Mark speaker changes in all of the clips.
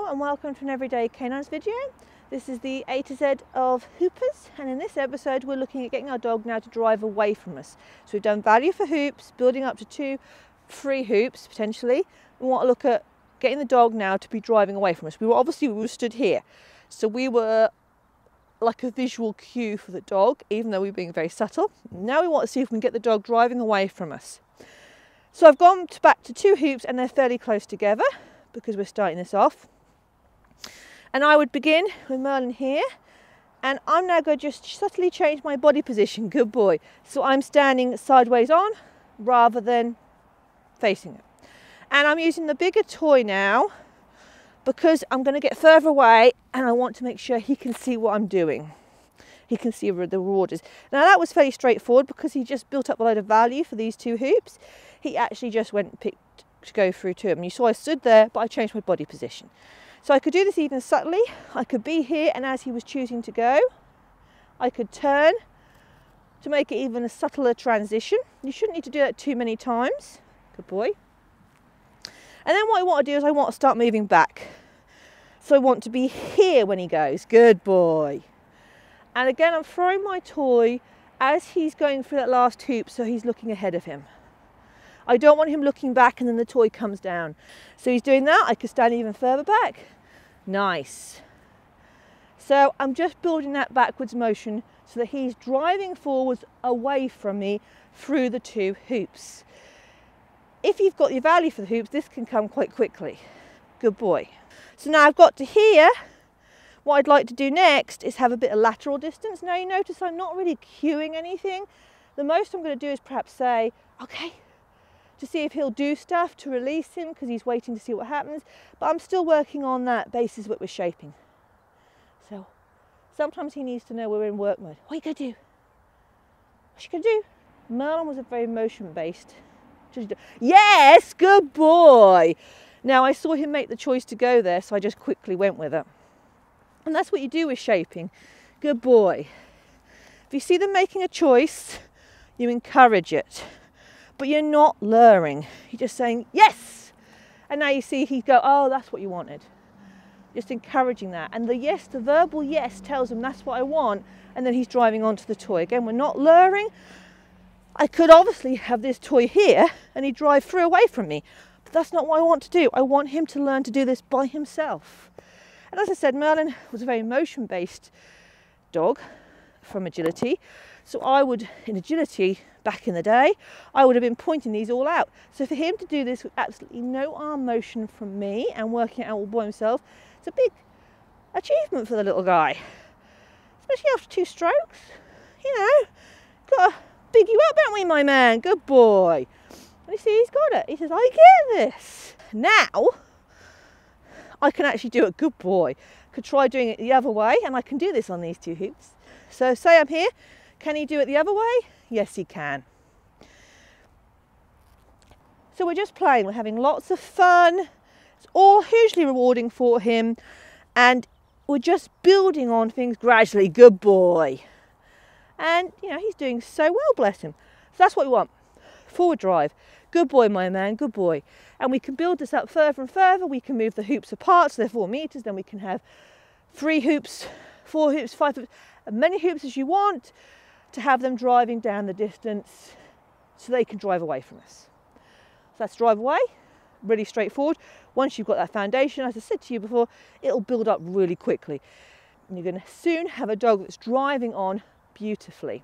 Speaker 1: and welcome to an Everyday Canines video. This is the A to Z of Hoopers, and in this episode we're looking at getting our dog now to drive away from us. So we've done value for hoops, building up to 2 free hoops potentially. We want to look at getting the dog now to be driving away from us. We were stood here, so we were like a visual cue for the dog, even though we were being very subtle. Now we want to see if we can get the dog driving away from us. So I've gone back to 2 hoops and they're fairly close together because we're starting this off. And I would begin with Merlin here, and I'm now going to just subtly change my body position. Good boy. So I'm standing sideways on rather than facing it. And I'm using the bigger toy now because I'm going to get further away and I want to make sure he can see what I'm doing. He can see where the reward is. Now that was fairly straightforward because he just built up a load of value for these 2 hoops. He actually just went and picked to go through 2 of them. You saw I stood there, but I changed my body position. So I could do this even subtly. I could be here, and as he was choosing to go, I could turn to make it even a subtler transition. You shouldn't need to do that too many times. Good boy. And then what I want to do is I want to start moving back. So I want to be here when he goes. Good boy. And again, I'm throwing my toy as he's going through that last hoop, so he's looking ahead of him. I don't want him looking back and then the toy comes down. So he's doing that. I could stand even further back. Nice. So I'm just building that backwards motion so that he's driving forwards away from me through the 2 hoops. If you've got your value for the hoops, this can come quite quickly. Good boy. So now I've got to here. What I'd like to do next is have a bit of lateral distance. Now you notice I'm not really cueing anything. The most I'm going to do is perhaps say, okay, to see if he'll do stuff to release him because he's waiting to see what happens. But I'm still working on that basis what we're shaping. So sometimes he needs to know we're in work mode. What are you going to do? What you going to do? Merlin was a very motion based. Yes, good boy. Now I saw him make the choice to go there, so I just quickly went with it. And that's what you do with shaping. Good boy. If you see them making a choice, you encourage it. But you're not luring. You're just saying, yes! And now you see he go, oh, that's what you wanted. Just encouraging that. And the yes, the verbal yes tells him that's what I want. And then he's driving onto the toy. Again, we're not luring. I could obviously have this toy here and he'd drive through away from me. But that's not what I want to do. I want him to learn to do this by himself. And as I said, Merlin was a very motion-based dog from agility. So I would, in agility, back in the day, I would have been pointing these all out. So for him to do this with absolutely no arm motion from me and working it out all by himself, it's a big achievement for the little guy. Especially after 2 strokes. You know, got to big you up, haven't we, my man? Good boy. And you see, he's got it. He says, I get this. Now, I can actually do it. Good boy. Could try doing it the other way, and I can do this on these 2 hoops. So say I'm here. Can he do it the other way? Yes, he can. So we're just playing. We're having lots of fun. It's all hugely rewarding for him. And we're just building on things gradually. Good boy. And, you know, he's doing so well, bless him. So that's what we want. Forward drive. Good boy, my man. Good boy. And we can build this up further and further. We can move the hoops apart, so they're 4 meters. Then we can have 3 hoops, 4 hoops, 5 hoops, as many hoops as you want, to have them driving down the distance so they can drive away from us. So that's drive away, really straightforward. Once you've got that foundation, as I said to you before, it'll build up really quickly. And you're going to soon have a dog that's driving on beautifully.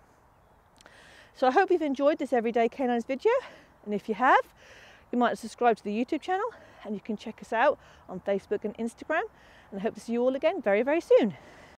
Speaker 1: So I hope you've enjoyed this Everyday Canines video. And if you have, you might subscribe to the YouTube channel, and you can check us out on Facebook and Instagram. And I hope to see you all again very, very soon.